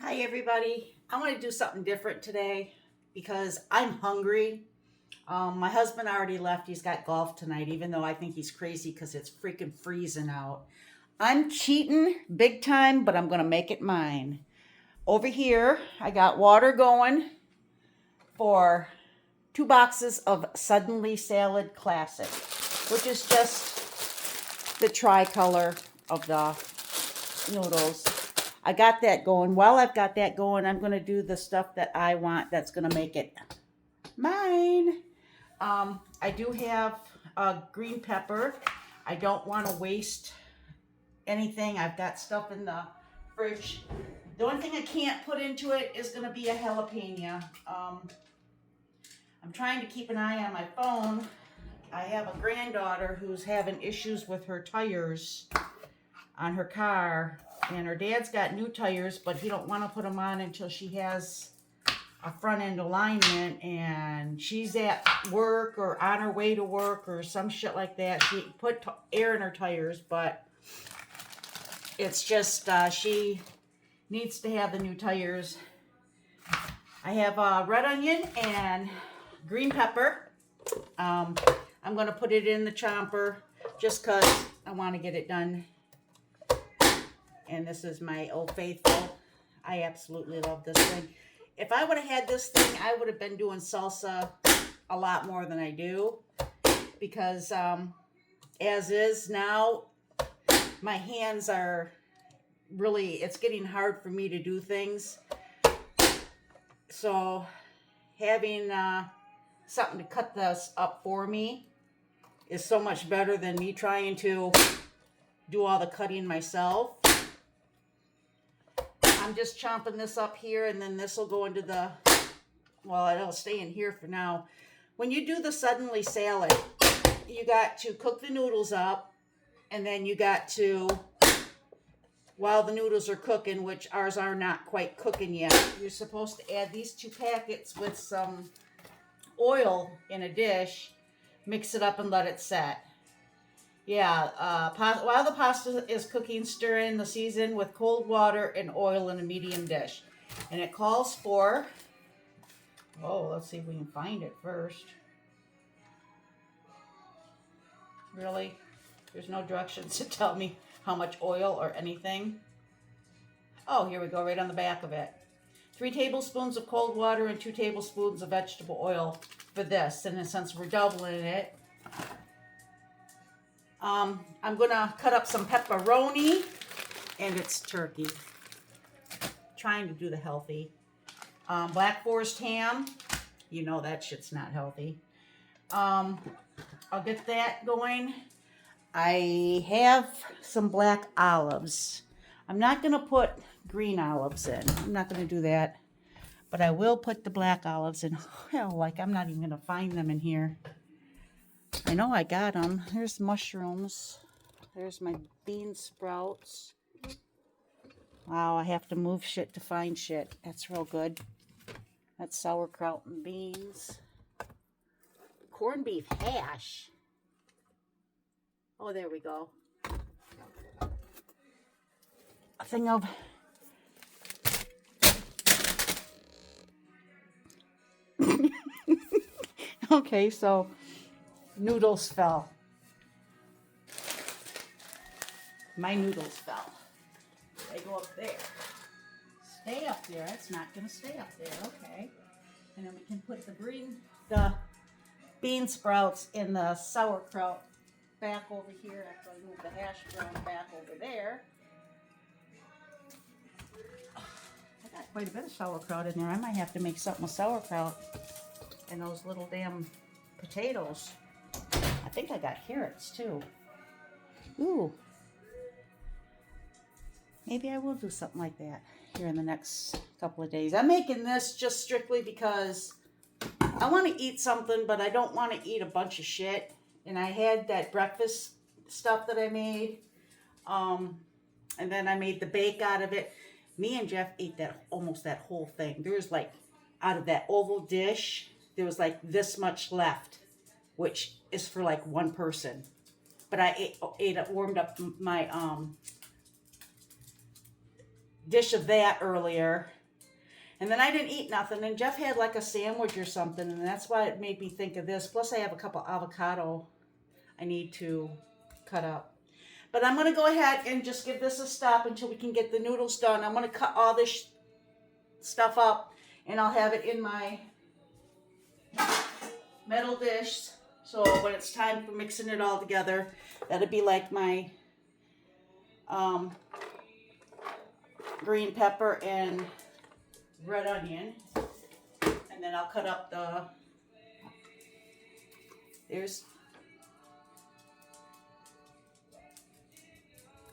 Hi everybody. I want to do something different today because I'm hungry. My husband already left. He's got golf tonight, even though I think he's crazy because it's freaking freezing out. I'm cheating big time, but I'm going to make it mine. Over here, I got water going for 2 boxes of Suddenly Salad Classic, which is just the tricolor of the noodles. I got that going. While I've got that going, I'm going to do the stuff that I want that's going to make it mine. I do have a green pepper. I don't want to waste anything. I've got stuff in the fridge. The only thing I can't put into it is going to be a jalapeno. I'm trying to keep an eye on my phone. I have a granddaughter who's having issues with her tires on her car, and her dad's got new tires, but he don't want to put them on until she has a front end alignment, and she's at work or on her way to work or some shit like that. She put air in her tires, but it's just she needs to have the new tires. I have red onion and green pepper. I'm going to put it in the chomper just because I want to get it done. And this is my Old Faithful. I absolutely love this thing. If I would have had this thing, I would have been doing salsa a lot more than I do. Because as is now, my hands are really, it's getting hard for me to do things. So having something to cut this up for me is so much better than me trying to do all the cutting myself. I'm just chomping this up here, and then this will go into the, well, it'll stay in here for now. When you do the Suddenly salad, you got to cook the noodles up, and then you got to, while the noodles are cooking, which ours are not quite cooking yet, you're supposed to add these 2 packets with some oil in a dish, mix it up and let it set. Yeah, while the pasta is cooking, stir in the season with cold water and oil in a medium dish. And it calls for, oh, let's see if we can find it first. Really? There's no directions to tell me how much oil or anything. Oh, here we go, right on the back of it. 3 tablespoons of cold water and 2 tablespoons of vegetable oil for this. And since we're doubling it, I'm going to cut up some pepperoni, and it's turkey. Trying to do the healthy. Black Forest ham. You know that shit's not healthy. I'll get that going. I have some black olives. I'm not going to put green olives in. I'm not going to do that. But I will put the black olives in. Hell, like I'm not even going to find them in here. I know I got them. There's mushrooms. There's my bean sprouts. Wow, I have to move shit to find shit. That's real good. That's sauerkraut and beans. Corned beef hash. Oh, there we go. A thing of... Okay, so noodles fell. My noodles fell. They go up there. Stay up there. It's not going to stay up there. Okay. And then we can put the bean sprouts and the sauerkraut back over here after I move the hash brown back over there. I got quite a bit of sauerkraut in there. I might have to make something with sauerkraut and those little damn potatoes. I think I got carrots too. Ooh. Maybe I will do something like that here in the next couple of days. I'm making this just strictly because I want to eat something, but I don't want to eat a bunch of shit. And I had that breakfast stuff that I made. And then I made the bake out of it. Me and Jeff ate almost that whole thing. There was like, out of that oval dish, there was like this much left, which is for like one person. But I warmed up my dish of that earlier, And then I didn't eat nothing, and Jeff had like a sandwich or something, and that's why it made me think of this. Plus, I have a couple avocado I need to cut up. But I'm going to go ahead and just give this a stop until we can get the noodles done. I'm going to cut all this stuff up, and I'll have it in my metal dish. So when it's time for mixing it all together, that'll be like my green pepper and red onion. And then I'll cut up there's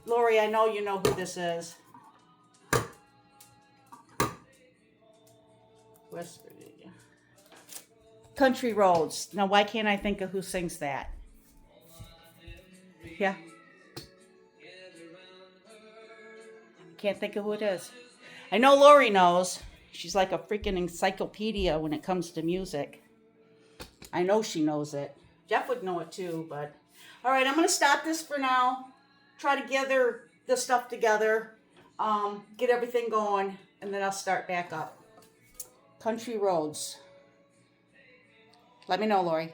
Lori, I know you know who this is. West Virginia. Country Roads. Now, why can't I think of who sings that? Yeah. Can't think of who it is. I know Lori knows. She's like a freaking encyclopedia when it comes to music. I know she knows it. Jeff would know it too, but... All right, I'm going to stop this for now. Try to gather the stuff together. Get everything going, and then I'll start back up. Country Roads. Let me know, Lori.